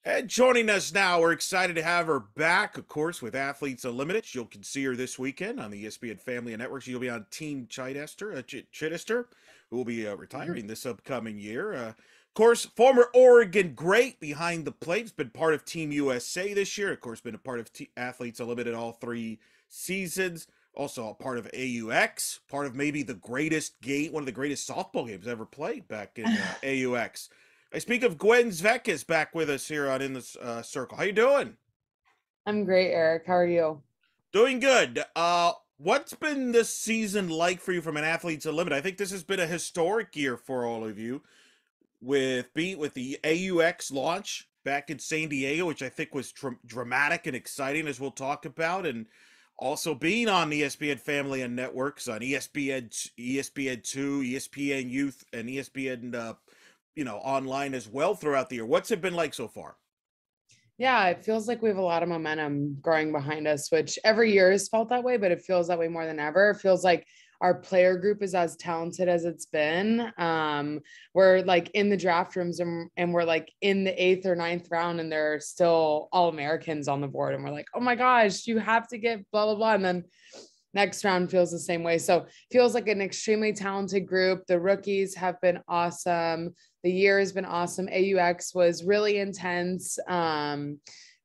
And joining us now, we're excited to have her back, of course, with Athletes Unlimited. You can see her this weekend on the ESPN Family and Network. She'll be on Team Chittister, who will be retiring this upcoming year. Of course, former Oregon great behind the plate. Has been part of Team USA this year. Of course, been a part of Athletes Unlimited all 3 seasons. Also a part of AUX, part of maybe the greatest game, one of the greatest softball games ever played back in AUX. I speak of Gwen Svekis back with us here on In the Circle. How you doing? I'm great, Eric. How are you? Doing good. What's been this season like for you from an Athletes Unlimited? I think this has been a historic year for all of you with the AUX launch back in San Diego, which I think was dramatic and exciting, as we'll talk about, and also being on ESPN Family and Networks on ESPN, ESPN2, ESPN Youth, and ESPN, online as well throughout the year. What's it been like so far? Yeah, it feels like we have a lot of momentum growing behind us, which every year has felt that way, but it feels that way more than ever. It feels like our player group is as talented as it's been. We're like in the draft rooms and we're like in the eighth or ninth round, and there are still all Americans on the board. And we're like, oh my gosh, you have to get blah, blah, blah. And then next round feels the same way. So feels like an extremely talented group. The rookies have been awesome. The year has been awesome. AUX was really intense,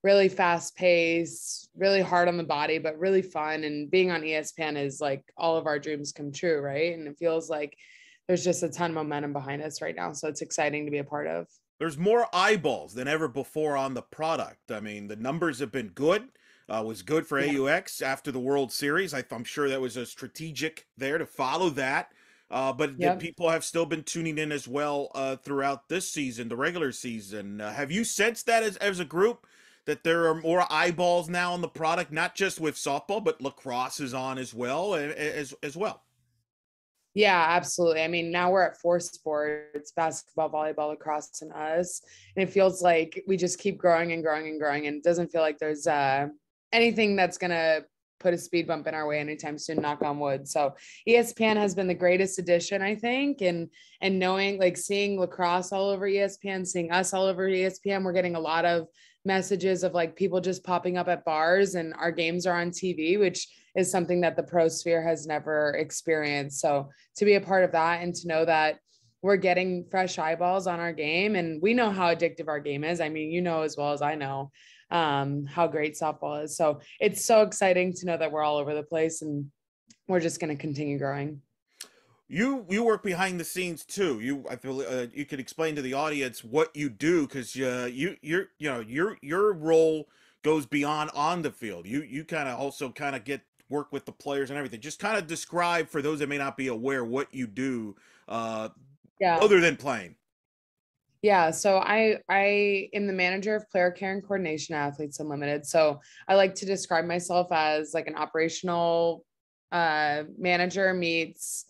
really fast paced, really hard on the body, but really fun. And being on ESPN is like all of our dreams come true, right? And it feels like there's just a ton of momentum behind us right now. So it's exciting to be a part of. There's more eyeballs than ever before on the product. I mean, the numbers have been good. Was good for Yeah. AUX after the World Series. I'm sure that was a strategic there to follow that. But the Yep. people have still been tuning in as well throughout this season, the regular season. Have you sensed that as a group that there are more eyeballs now on the product, not just with softball, but lacrosse is on as well as well? Yeah, absolutely. I mean, now we're at four sports: basketball, volleyball, lacrosse, and us. And it feels like we just keep growing and growing and growing. And it doesn't feel like there's anything that's going to put a speed bump in our way anytime soon, knock on wood. So ESPN has been the greatest addition, I think. And knowing, like, seeing lacrosse all over ESPN, seeing us all over ESPN, we're getting a lot of messages of like people just popping up at bars, and our games are on TV, which is something that the pro sphere has never experienced. So to be a part of that and to know that we're getting fresh eyeballs on our game, and we know how addictive our game is. I mean, you know as well as I know how great softball is. So it's so exciting to know that we're all over the place, and we're just going to continue growing. You work behind the scenes too. I feel you could explain to the audience what you do because your role goes beyond on the field. You kind of also kind of get work with the players and everything. Just kind of describe for those that may not be aware what you do uh, Yeah. other than playing. Yeah, so I am the manager of player care and coordination at Athletes Unlimited. So I like to describe myself as like an operational manager meets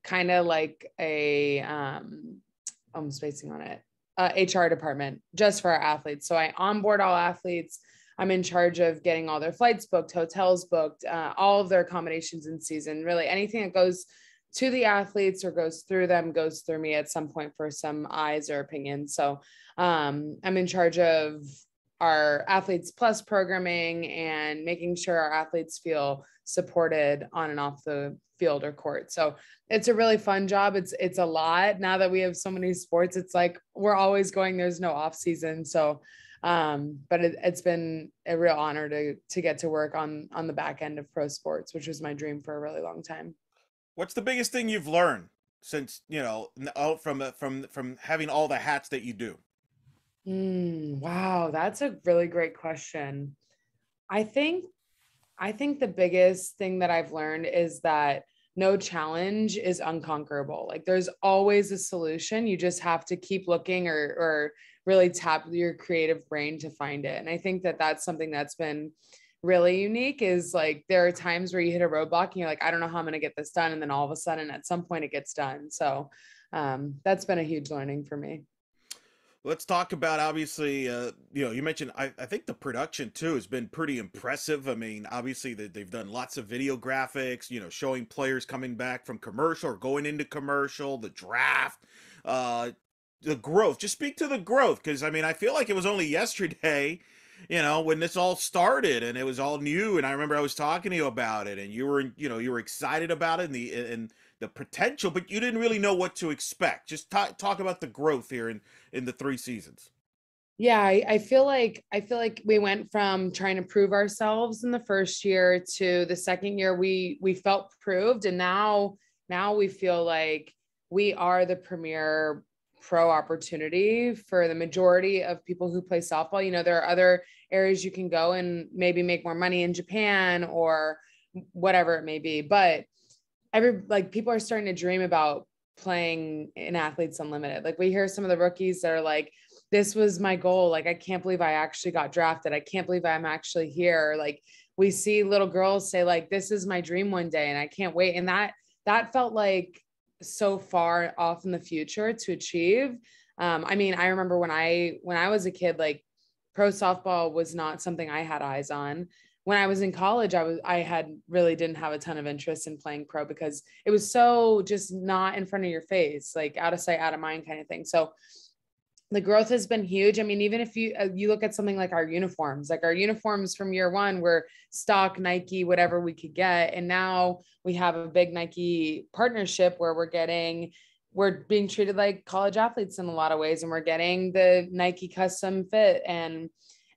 kind of like a I'm spacing on it, HR department just for our athletes. So I onboard all athletes. I'm in charge of getting all their flights booked, hotels booked, all of their accommodations in season. Really, anything that goes to the athletes or goes through them goes through me at some point for some eyes or opinions. So I'm in charge of our athletes plus programming and making sure our athletes feel supported on and off the field or court. So it's a really fun job. It's a lot. Now that we have so many sports, it's like we're always going, there's no off season. So but it's been a real honor to get to work on the back end of pro sports, which was my dream for a really long time. What's the biggest thing you've learned since out from having all the hats that you do? Wow, that's a really great question. I think I think the biggest thing that I've learned is that no challenge is unconquerable. Like there's always a solution. You just have to keep looking or really tap your creative brain to find it. And I think that that's something that's been really unique is like there are times where you hit a roadblock and you're like, I don't know how I'm going to get this done. And then all of a sudden at some point it gets done. So that's been a huge learning for me. Let's talk about obviously, you mentioned I think the production too has been pretty impressive. I mean, obviously they've done lots of video graphics, showing players coming back from commercial or going into commercial, the draft. the growth. Just speak to the growth, because I mean, I feel like it was only yesterday, when this all started and it was all new. And I remember I was talking to you about it, and you were excited about it and the potential, but you didn't really know what to expect. Just talk about the growth here in the 3 seasons. Yeah, I feel like we went from trying to prove ourselves in the first year to the second year we felt proved, and now we feel like we are the premier pro opportunity for the majority of people who play softball. There are other areas you can go and maybe make more money in Japan or whatever it may be, but people are starting to dream about playing in Athletes Unlimited. Like we hear some of the rookies that are like, this was my goal. Like, I can't believe I actually got drafted. I can't believe I'm actually here. Like we see little girls say like, this is my dream one day and I can't wait. And that felt like so far off in the future to achieve. I mean, I remember when I was a kid, like pro softball was not something I had eyes on. When I was in college, I had really didn't have a ton of interest in playing pro because it was so just not in front of your face, like out of sight, out of mind kind of thing. So the growth has been huge. I mean, even if you look at something like our uniforms from year one were stock Nike, whatever we could get, and now we have a big Nike partnership where we're being treated like college athletes in a lot of ways, and we're getting the Nike custom fit and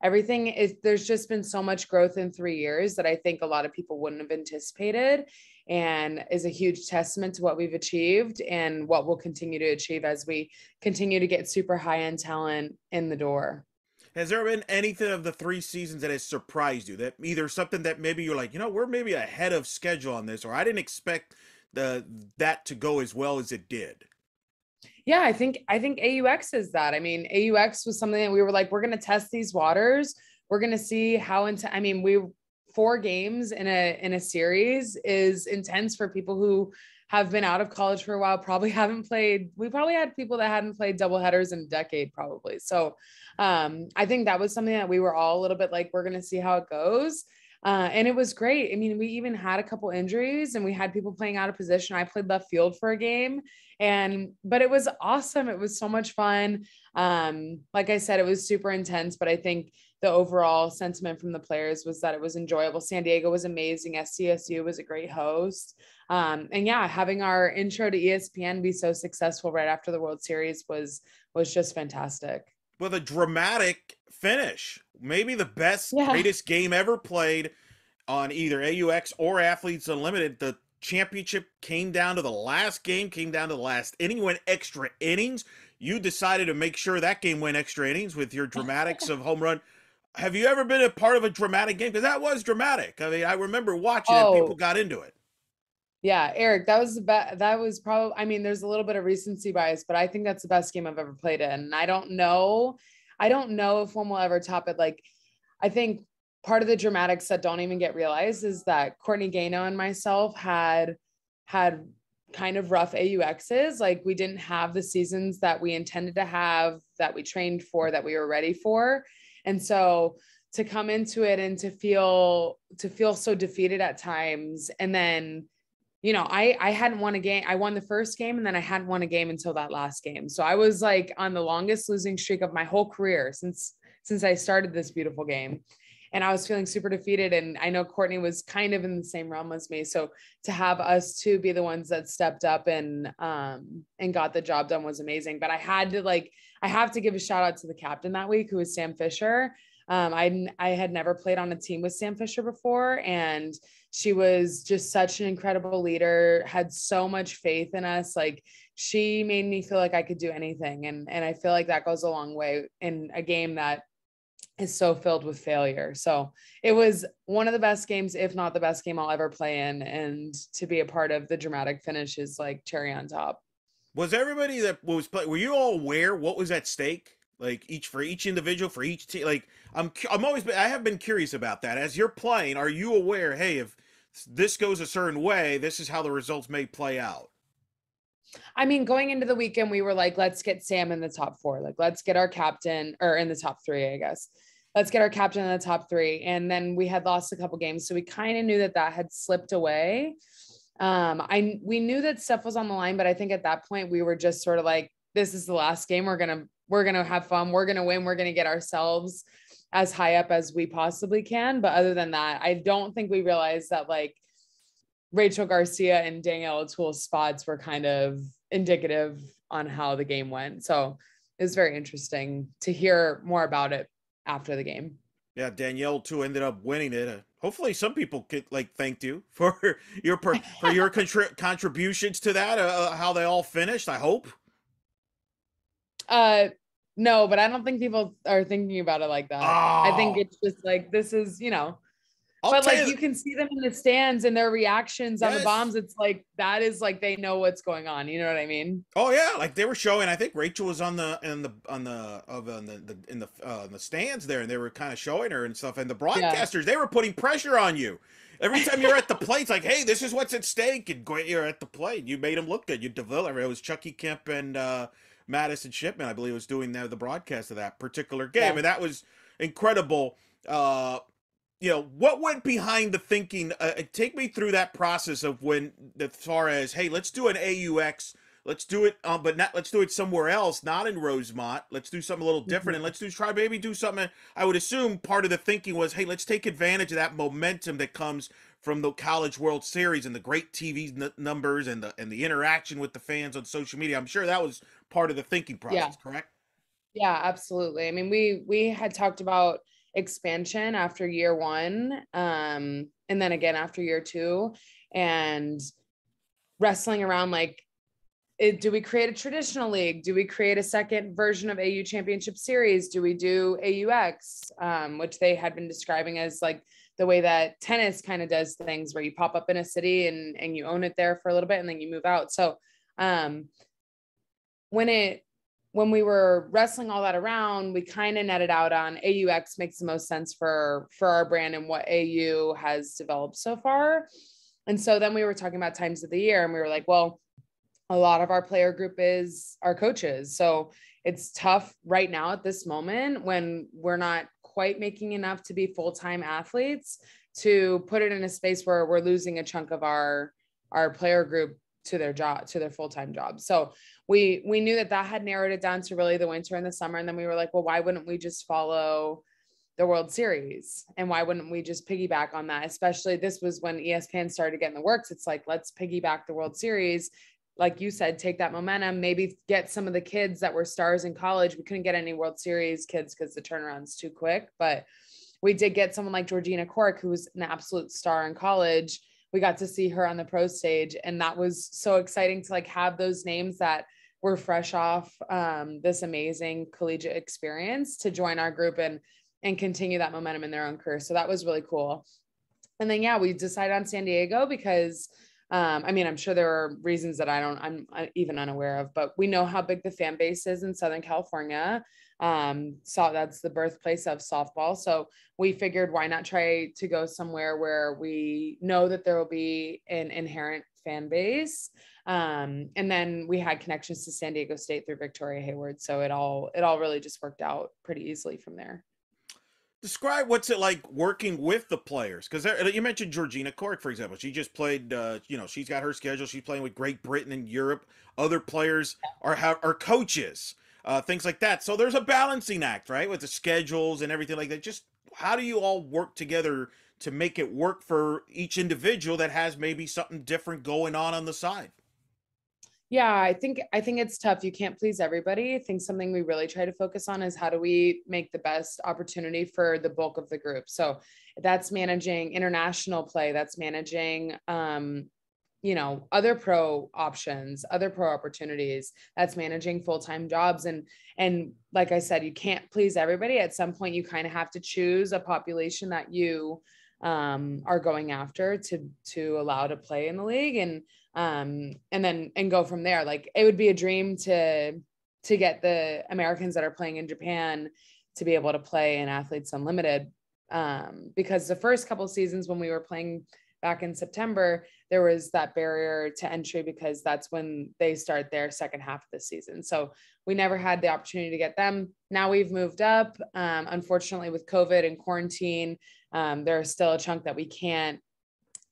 everything is there's just been so much growth in 3 years that I think a lot of people wouldn't have anticipated, and is a huge testament to what we've achieved and what we'll continue to achieve as we continue to get super high end talent in the door. Has there been anything of the 3 seasons that has surprised you? That either something that maybe you're like, we're maybe ahead of schedule on this, or I didn't expect that to go as well as it did. Yeah, I think AUX is that. I mean, AUX was something that we were like, we're going to test these waters. We're going to see how into. I mean, we 4 games in a series is intense for people who have been out of college for a while. Probably haven't played. We probably had people that hadn't played double headers in a decade, probably. So, I think that was something that we were all a little bit like, we're going to see how it goes. And it was great. I mean, we even had a couple injuries and we had people playing out of position. I played left field for a game, but it was awesome. It was so much fun. Like I said, it was super intense, but I think the overall sentiment from the players was that it was enjoyable. San Diego was amazing. SCSU was a great host. And yeah, having our intro to ESPN be so successful right after the World Series was just fantastic. With a dramatic finish. Maybe the best, Yeah. greatest game ever played on either AUX or Athletes Unlimited. The championship came down to the last game, came down to the last inning, went extra innings. You decided to make sure that game went extra innings with your dramatics of home run. Have you ever been a part of a dramatic game? Because that was dramatic. I mean, I remember watching it. People Oh, got into it. yeah, Eric, that was the best. That was probably, I mean, there's a little bit of recency bias, but I think that's the best game I've ever played in. And I don't know if one will ever top it. Like, I think part of the dramatics that don't even get realized is that Courtney Gano and myself had kind of rough AUXs. Like, we didn't have the seasons that we intended to have, that we trained for, that we were ready for. And so to come into it and to feel so defeated at times, and then I hadn't won a game. I won the first game and then I hadn't won a game until that last game. So I was like on the longest losing streak of my whole career since I started this beautiful game. And I was feeling super defeated. And I know Courtney was kind of in the same realm as me. So to have us two be the ones that stepped up and got the job done was amazing. But I have to give a shout out to the captain that week, who was Sam Fisher. I had never played on a team with Sam Fisher before, and she was just such an incredible leader, had so much faith in us. Like, she made me feel like I could do anything. And I feel like that goes a long way in a game that is so filled with failure. So it was one of the best games, if not the best game I'll ever play in. And to be a part of the dramatic finish is like cherry on top. Was everybody that was playing, were you all aware what was at stake? Like each individual for each team. Like I have been curious about that. As you're playing, are you aware? Hey, if this goes a certain way, this is how the results may play out. I mean, going into the weekend, we were like, let's get Sam in the top 4. Like, let's get our captain, or in the top 3, I guess. Let's get our captain in the top 3. And then we had lost a couple games. So we kind of knew that had slipped away. We knew that stuff was on the line, but I think at that point we were just sort of like, this is the last game. We're going to have fun. We're going to win. We're going to get ourselves as high up as we possibly can. But other than that, I don't think we realized that like Rachel Garcia and Danielle O'Toole's spots were kind of indicative on how the game went. So it was very interesting to hear more about it after the game. Yeah, Danielle too ended up winning it. Hopefully, some people could like thanked you for your contributions to that. How they all finished. I hope. Uh, no, but I don't think people are thinking about it like that. I think Oh, it's just like this is, I'll but tell like you. you can see them in the stands and their reactions on the Yes. bombs. It's like that is like they know what's going on. You know what I mean? Oh yeah, like they were showing. I think Rachel was on the stands there, and they were kind of showing her and stuff. And the Yeah. broadcasters, they were putting pressure on you. Every time you're at the plate, it's like, hey, this is what's at stake. And you're at the plate. You made them look good. You developed. It was Chucky Kemp and Madison Shipman, I believe, was doing the broadcast of that particular game, Yeah. and that was incredible. What went behind the thinking? Take me through that process of when, as far as, hey, let's do an AUX, let's do it, but not let's do it somewhere else, not in Rosemont. Let's do something a little different, and Mhm. let's try maybe do something. I would assume part of the thinking was, hey, let's take advantage of that momentum that comes from the College World Series and the great TV numbers and the interaction with the fans on social media. I'm sure that was part of the thinking Yeah. process, correct? Yeah, absolutely. I mean, we had talked about expansion after year one, and then again after year two, and wrestling around like do we create a traditional league? Do we create a second version of AU Championship Series? Do we do AUX, which they had been describing as like the way that tennis kind of does things, where you pop up in a city and you own it there for a little bit and then you move out. So um, when we were wrestling all that around, we kind of netted out on AUX makes the most sense for our brand and what AU has developed so far. And so then we were talking about times of the year, and we were like, well, a lot of our player group is our coaches. So it's tough right now at this moment when we're not quite making enough to be full-time athletes to put it in a space where we're losing a chunk of our player group to their job, to their full-time job. So we knew that had narrowed it down to really the winter and the summer. And then we were like, well, why wouldn't we just follow the World Series? And why wouldn't we just piggyback on that? Especially this was when ESPN started getting the works. It's like, let's piggyback the World Series. Like you said, take that momentum, maybe get some of the kids that were stars in college. We couldn't get any World Series kids because the turnaround's too quick, but we did get someone like Georgina Cork, who was an absolute star in college. We got to see her on the pro stage, and that was so exciting to like have those names that were fresh off this amazing collegiate experience to join our group and continue that momentum in their own career. So that was really cool. And then, yeah, we decided on San Diego because I mean, I'm sure there are reasons that I'm even unaware of, but we know how big the fan base is in Southern California. So that's the birthplace of softball. So we figured, why not try to go somewhere where we know that there will be an inherent fan base. And then we had connections to San Diego State through Victoria Hayward. So it all really just worked out pretty easily from there. Describe what's it like working with the players, because you mentioned Georgina Cork, for example. She just played. She's got her schedule. She's playing with Great Britain and Europe. Other players are coaches, things like that. So there's a balancing act, right, with the schedules and everything like that. Just how do you all work together to make it work for each individual that has maybe something different going on the side? Yeah, I think it's tough. You can't please everybody. I think something we really try to focus on is how do we make the best opportunity for the bulk of the group. So that's managing international play, that's managing other pro options, other pro opportunities, that's managing full-time jobs. And like I said, you can't please everybody. At some point you kind of have to choose a population that you are going after to allow to play in the league, and go from there. Like it would be a dream to get the Americans that are playing in Japan to be able to play in Athletes Unlimited, because the first couple of seasons when we were playing back in September, there was that barrier to entry because that's when they start their second half of the season. So we never had the opportunity to get them. Now we've moved up. Unfortunately, with COVID and quarantine, there's still a chunk that we can't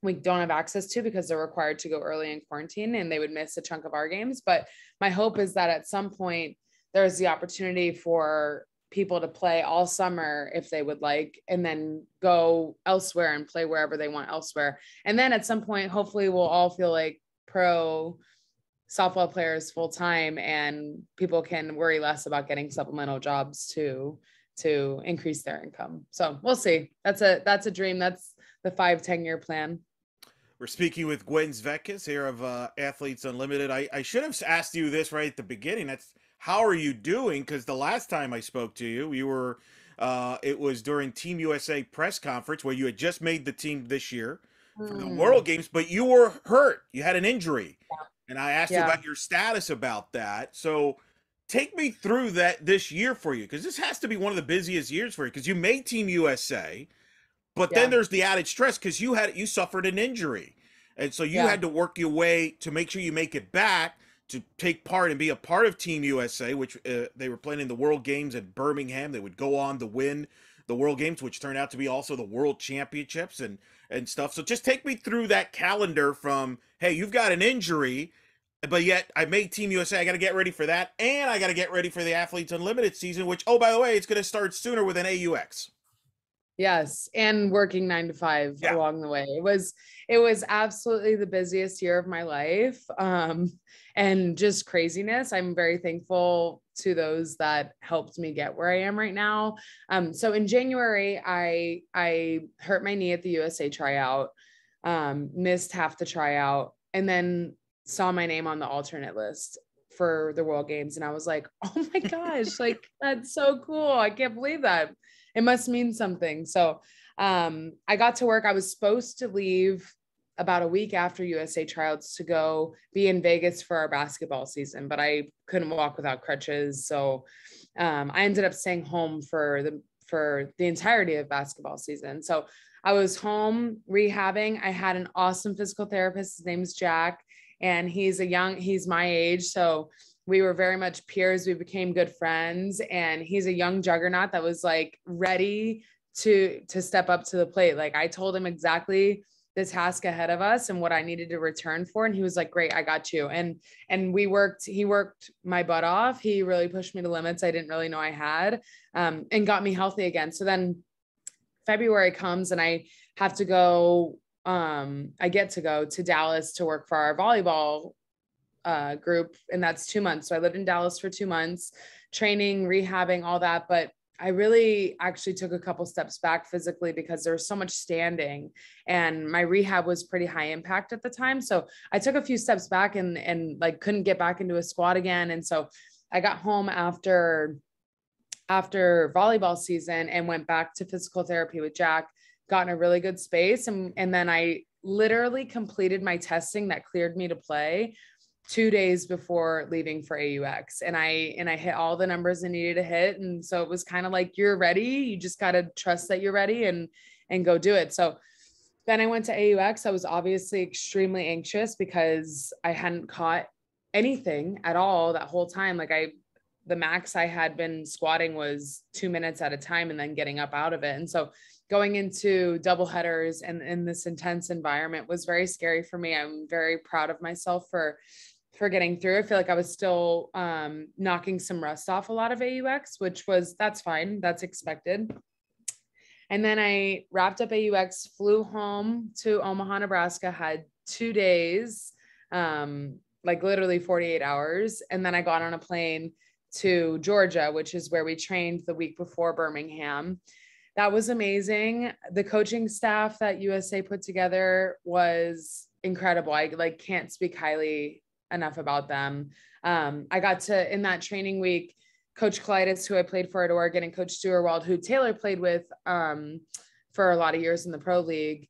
we don't have access to because they're required to go early in quarantine and they would miss a chunk of our games. But my hope is that at some point there's the opportunity for people to play all summer if they would like, and then go elsewhere and play wherever they want elsewhere. And then at some point, hopefully we'll all feel like pro softball players full time, and people can worry less about getting supplemental jobs to increase their income. So we'll see. That's a dream. That's the 5-10 year plan. We're speaking with Gwen Svekis here of Athletes Unlimited. I should have asked you this right at the beginning. That's how are you doing? Because the last time I spoke to you, you were it was during Team USA press conference where you had just made the team this year for the World Games, but you were hurt. You had an injury, and I asked you about your status about that. So take me through that this year for you, because this has to be one of the busiest years for you, because you made Team USA. But then there's the added stress because you suffered an injury. And so you had to work your way to make sure you make it back to take part and be a part of Team USA, which they were playing in the World Games at Birmingham. They would go on to win the World Games, which turned out to be also the World Championships and stuff. So just take me through that calendar from, hey, you've got an injury, but yet I made Team USA. I got to get ready for that. And I got to get ready for the Athletes Unlimited season, which, oh, by the way, it's going to start sooner with an AUX. Yes. And working 9 to 5 along the way. It was absolutely the busiest year of my life. And just craziness. I'm very thankful to those that helped me get where I am right now. So in January, I hurt my knee at the USA tryout, missed half the tryout, and then saw my name on the alternate list for the World Games. And I was like, oh my gosh, like, that's so cool. I can't believe that. It must mean something. So I got to work. I was supposed to leave about a week after USA tryouts to go be in Vegas for our basketball season, but I couldn't walk without crutches. So I ended up staying home for the entirety of basketball season. So I was home rehabbing. I had an awesome physical therapist. His name's Jack, and he's my age. So we were very much peers. We became good friends, and he's a young juggernaut that was like ready to step up to the plate. Like, I told him exactly the task ahead of us and what I needed to return for. And he was like, great, I got you. And he worked my butt off. He really pushed me to limits I didn't really know I had, and got me healthy again. So then February comes and I have to go, I get to go to Dallas to work for our volleyball group. And that's 2 months. So I lived in Dallas for 2 months, training, rehabbing, all that. But I really actually took a couple steps back physically because there was so much standing, and my rehab was pretty high impact at the time. So I took a few steps back and like couldn't get back into a squat again. And so I got home after volleyball season and went back to physical therapy with Jack, got in a really good space. And then I literally completed my testing that cleared me to play 2 days before leaving for AUX. And I hit all the numbers I needed to hit. And so it was kind of like, you're ready. You just got to trust that you're ready and go do it. So then I went to AUX. I was obviously extremely anxious because I hadn't caught anything at all that whole time. Like, the max I had been squatting was 2 minutes at a time and then getting up out of it. And so going into double headers and in this intense environment was very scary for me. I'm very proud of myself for getting through. I feel like I was still knocking some rust off a lot of AUX, that's fine. That's expected. And then I wrapped up AUX, flew home to Omaha, Nebraska, had 2 days, like literally 48 hours. And then I got on a plane to Georgia, which is where we trained the week before Birmingham. That was amazing. The coaching staff that USA put together was incredible. I can't speak highly enough about them. I got to, in that training week, Coach Colitis, who I played for at Oregon, and Coach Stewart, who Taylor played with for a lot of years in the pro league,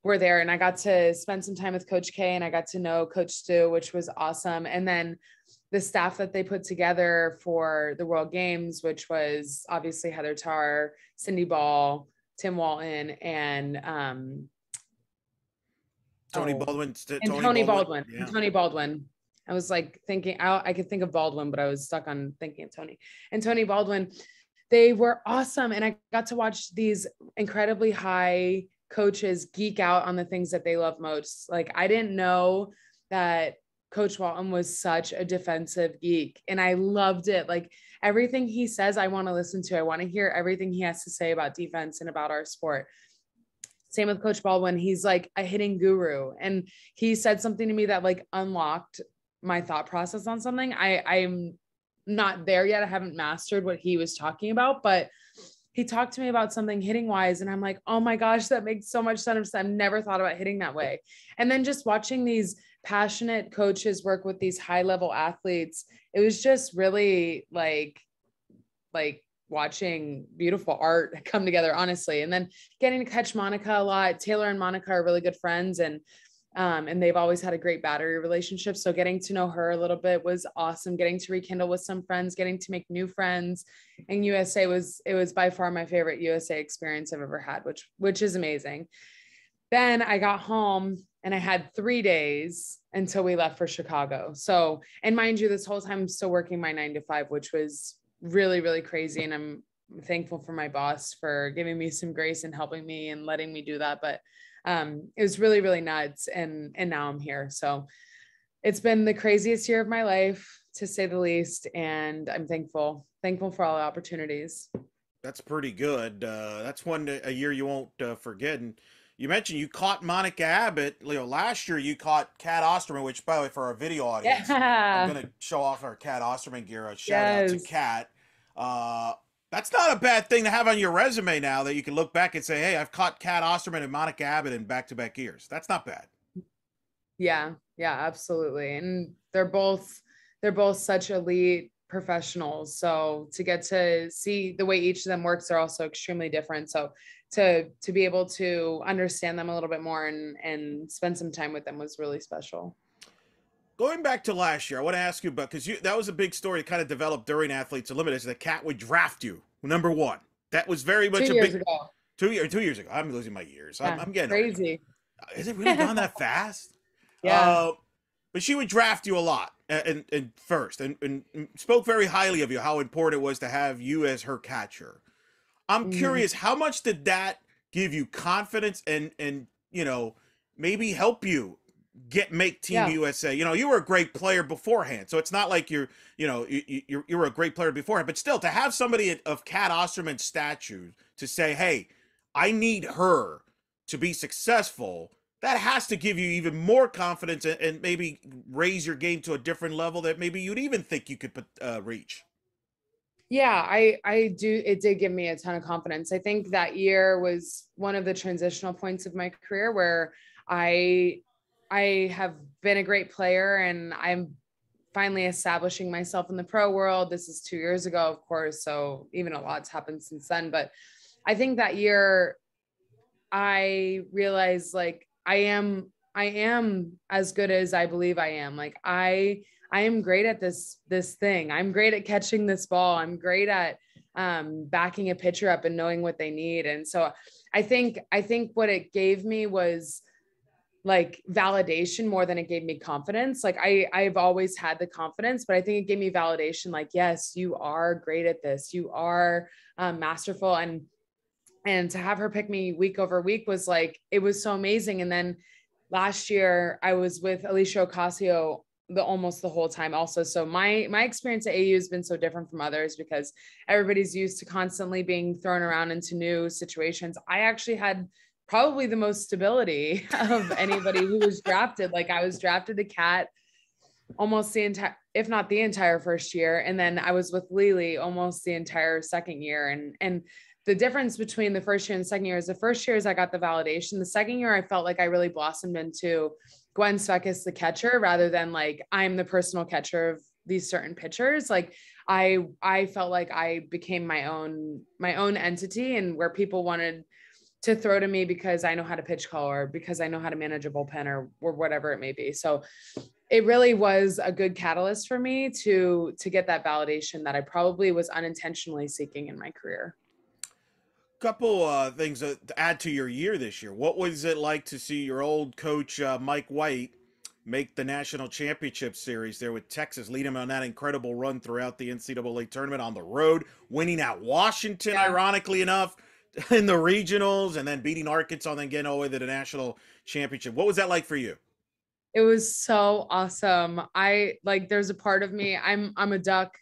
were there. And I got to spend some time with Coach K, and I got to know Coach Stu, which was awesome. And then the staff that they put together for the World Games, which was obviously Heather Tarr, Cindy Ball, Tim Walton, and Tony Baldwin. Tony Baldwin. Yeah. Tony Baldwin. I was like thinking, I could think of Baldwin, but I was stuck on thinking of Tony. And Tony Baldwin, they were awesome. And I got to watch these incredibly high coaches geek out on the things that they love most. Like I didn't know that Coach Walton was such a defensive geek, and I loved it. Like everything he says, I want to listen to. I want to hear everything he has to say about defense and about our sport. Same with Coach Baldwin. He's like a hitting guru. And he said something to me that like unlocked my thought process on something. I'm not there yet. I haven't mastered what he was talking about, but he talked to me about something hitting wise. And I'm like, oh my gosh, that makes so much sense. I've never thought about hitting that way. And then just watching these passionate coaches work with these high level athletes, it was just really like watching beautiful art come together, honestly. And then getting to catch Monica a lot. Taylor and Monica are really good friends, and they've always had a great battery relationship. So getting to know her a little bit was awesome. Getting to rekindle with some friends, getting to make new friends. And USA was by far my favorite USA experience I've ever had, which is amazing. Then I got home and I had 3 days until we left for Chicago. So, and mind you, this whole time I'm still working my 9 to 5, which was really, really crazy. And I'm thankful for my boss for giving me some grace and helping me and letting me do that. But it was really, really nuts. And now I'm here. So it's been the craziest year of my life, to say the least. And I'm thankful for all the opportunities. That's pretty good. That's a year you won't forget. And you mentioned you caught Monica Abbott. Last year you caught Cat Osterman, which, by the way, for our video audience, I'm Yeah. going to show off our Cat Osterman gear. A shout out to Yes. Cat. That's not a bad thing to have on your resume now, that you can look back and say, hey, I've caught Cat Osterman and Monica Abbott in back-to-back years. That's not bad. Yeah. Yeah, absolutely. And they're both such elite professionals. So to get to see the way each of them works, they're also extremely different. So to be able to understand them a little bit more and spend some time with them was really special. Going back to last year, I want to ask you about, because that was a big story that kind of developed during Athletes Unlimited, is that Cat would draft you number one. That was very much 2 a years big ago. 2 years ago. I'm losing my years. Yeah. I'm getting old. Crazy. Is it really gone that fast? Yeah. But she would draft you a lot and first and spoke very highly of you, how important it was to have you as her catcher. I'm Mhm. curious, how much did that give you confidence and maybe help you make Team Yeah. USA? You were a great player beforehand, so it's not like you were a great player beforehand, but still, to have somebody of Cat Osterman's stature to say, hey, I need her to be successful, that has to give you even more confidence and maybe raise your game to a different level that maybe you'd even think you could reach. Yeah, I do. It did give me a ton of confidence. I think that year was one of the transitional points of my career where I I have been a great player and I'm finally establishing myself in the pro world. This is 2 years ago, of course, so even a lot's happened since then. But I think that year I realized like I am as good as I believe I am. Like I am great at this thing. I'm great at catching this ball. I'm great at backing a pitcher up and knowing what they need. And so I think what it gave me was like validation more than it gave me confidence. Like I've always had the confidence, but I think it gave me validation. Like, yes, you are great at this. You are masterful. And to have her pick me week over week was like, it was so amazing. And then last year I was with Alicia Ocasio almost the whole time also. So my experience at AU has been so different from others because everybody's used to constantly being thrown around into new situations. I actually had probably the most stability of anybody who was drafted. Like I was drafted to Cat almost the entire, if not the entire first year. And then I was with Lily almost the entire second year. And the difference between the first year and the second year is the first year is I got the validation. The second year, I felt like I really blossomed into Gwen Svekis, the catcher, rather than like I'm the personal catcher of these certain pitchers. Like I felt like I became my own entity, and where people wanted to throw to me because I know how to pitch call or because I know how to manage a bullpen or whatever it may be. So it really was a good catalyst for me to get that validation that I probably was unintentionally seeking in my career. Couple things to add to your year this year. What was it like to see your old coach Mike White make the national championship series there with Texas, lead him on that incredible run throughout the NCAA tournament on the road, winning at Washington, Yeah. ironically enough, in the regionals and then beating Arkansas and then getting all the way to the national championship. What was that like for you? It was so awesome. I like there's a part of me, I'm a duck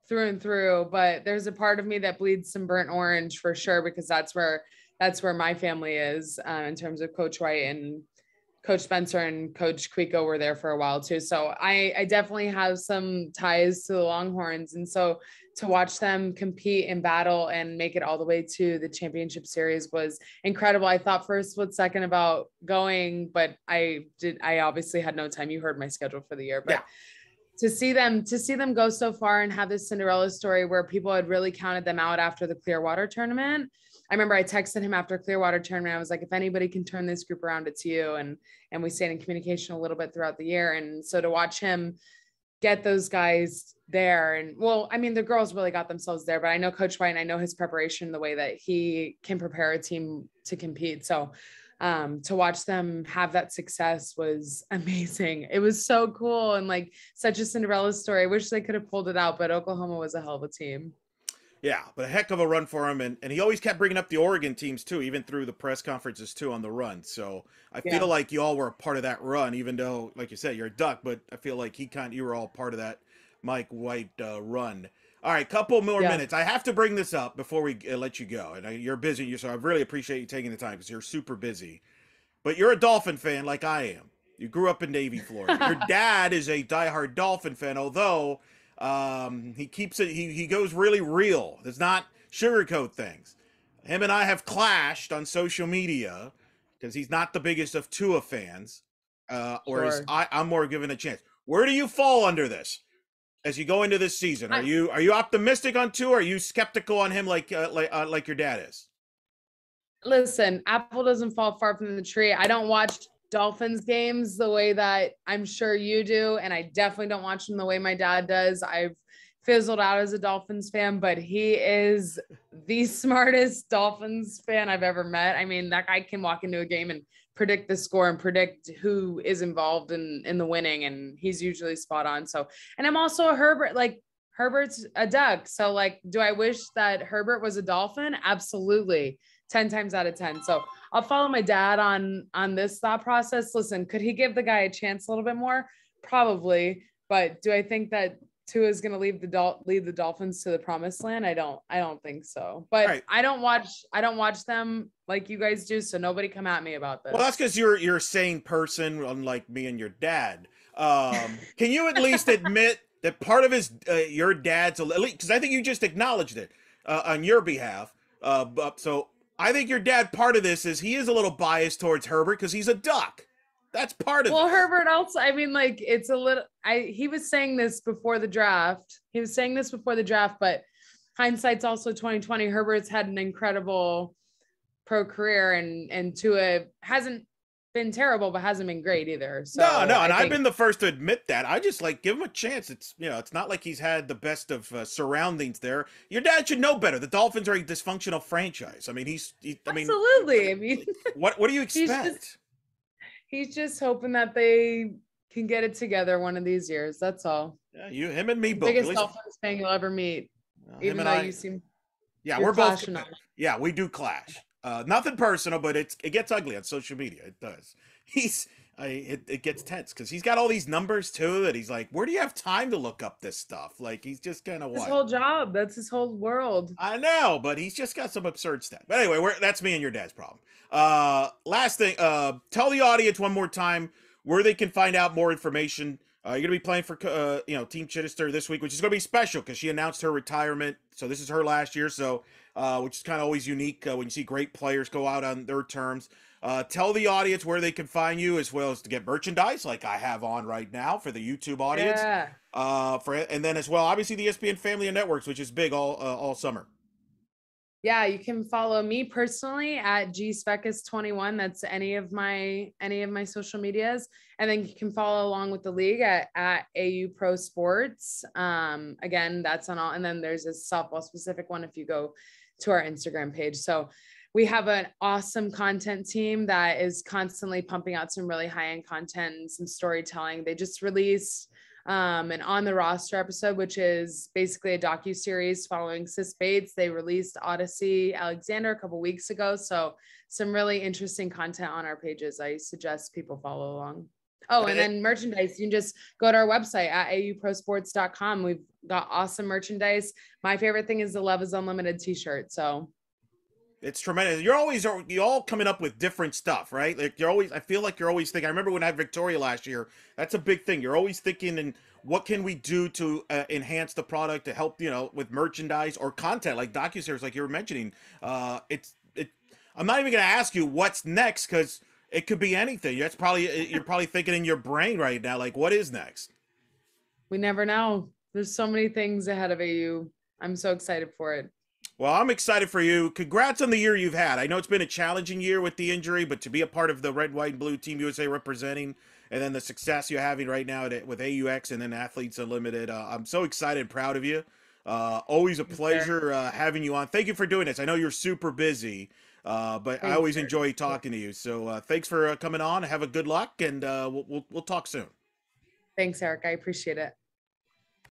through and through, but there's a part of me that bleeds some burnt orange for sure, because that's where my family is in terms of Coach White, and Coach Spencer and Coach Quico were there for a while too. So I definitely have some ties to the Longhorns. And so to watch them compete and battle and make it all the way to the championship series was incredible. I thought for a split second about going, but I obviously had no time. You heard my schedule for the year, but Yeah. to see them go so far and have this Cinderella story where people had really counted them out after the Clearwater tournament. I remember I texted him after Clearwater tournament. I was like, if anybody can turn this group around, it's you. And we stayed in communication a little bit throughout the year. And so to watch him get those guys there, and well, I mean, the girls really got themselves there, but I know Coach White and I know his preparation, the way that he can prepare a team to compete. So to watch them have that success was amazing. It was so cool and like such a Cinderella story. I wish they could have pulled it out, but Oklahoma was a hell of a team. Yeah, but a heck of a run for him. And he always kept bringing up the Oregon teams, too, even through the press conferences, too, on the run. So I feel like you all were a part of that run, even though, like you said, you're a Duck. But I feel like you were all part of that Mike White run. All right, couple more minutes. I have to bring this up before we let you go. And you're busy, so I really appreciate you taking the time because you're super busy. But you're a Dolphin fan like I am. You grew up in Navy, Florida. Your dad is a diehard Dolphin fan, although he keeps it. He goes really real. Does not sugarcoat things. Him and I have clashed on social media because he's not the biggest of Tua fans, whereas Sure. I'm more given a chance. Where do you fall under this as you go into this season? Are you optimistic on Tua? Or are you skeptical on him like your dad is? Listen, apple doesn't fall far from the tree. I don't watch Dolphins games the way that I'm sure you do. And I definitely don't watch them the way my dad does. I've fizzled out as a Dolphins fan, but he is the smartest Dolphins fan I've ever met. I mean, that guy can walk into a game and predict the score and predict who is involved in the winning. And he's usually spot on. So, and I'm also a Herbert's a Duck. So like, do I wish that Herbert was a Dolphin? Absolutely. 10 times out of 10. So I'll follow my dad on this thought process. Listen, could he give the guy a chance a little bit more? Probably. But do I think that Tua is going to lead the Dolphins to the promised land? I don't think so. But right. I don't watch them like you guys do. So nobody come at me about this. Well, that's because you're a sane person, unlike me and your dad. Can you at least admit that part of your dad's, because I think you just acknowledged it on your behalf. So I think your dad, part of this is he is a little biased towards Herbert because he's a Duck. That's part of it. Well, Herbert also, I mean, like it's a little, he was saying this before the draft. But hindsight's also 2020. Herbert's had an incredible pro career and Tua hasn't been terrible, but hasn't been great either. So no. And I've been the first to admit that. I just give him a chance. It's not like he's had the best of surroundings there. Your dad should know better. The Dolphins are a dysfunctional franchise. I mean, absolutely. I mean, what do you expect? He's just hoping that they can get it together one of these years. That's all. Yeah, him and me both. Biggest Dolphins fan you'll ever meet. Even though you seem. Yeah, we're both. Yeah, we do clash. Nothing personal, but it gets ugly on social media. It does. It gets tense because he's got all these numbers too that he's like, where do you have time to look up this stuff? Like he's just kind of his whole job. That's his whole world. I know, but he's just got some absurd stuff. But anyway, that's me and your dad's problem. Last thing, tell the audience one more time where they can find out more information. You're going to be playing for, Team Chittister this week, which is going to be special because she announced her retirement. So this is her last year. So, which is kind of always unique when you see great players go out on their terms. Tell the audience where they can find you as well as to get merchandise like I have on right now for the YouTube audience. Yeah. And then as well, obviously the ESPN Family and Networks, which is big all summer. Yeah, you can follow me personally at Svekis21. That's any of my social medias. And then you can follow along with the league at AU Pro Sports. Again, that's on all. And then there's a softball specific one if you go to our Instagram page. So we have an awesome content team that is constantly pumping out some really high-end content and some storytelling. They just released an On the Roster episode, which is basically a docu-series following Sis Bates. They released Odyssey Alexander a couple weeks ago. So some really interesting content on our pages. I suggest people follow along. Oh, and then merchandise. You can just go to our website at auprosports.com. We've got awesome merchandise. My favorite thing is the Love is Unlimited t-shirt. So it's tremendous. You all coming up with different stuff, right? Like I feel like you're always thinking. I remember when I had Victoria last year. That's a big thing. You're always thinking, and what can we do to enhance the product to help, with merchandise or content like docuseries, like you were mentioning. I'm not even going to ask you what's next because it could be anything. You're probably thinking in your brain right now, like what is next? we never know. There's so many things ahead of AU. I'm so excited for it. Well, I'm excited for you. Congrats on the year you've had. I know it's been a challenging year with the injury, but to be a part of the red, white, and blue Team USA representing, and then the success you're having right now with AUX and then Athletes Unlimited, I'm so excited and proud of you. Always a pleasure having you on. Thank you for doing this. I know you're super busy, but I always enjoy talking to you. So thanks for coming on. Have a good luck, and we'll talk soon. Thanks, Eric. I appreciate it.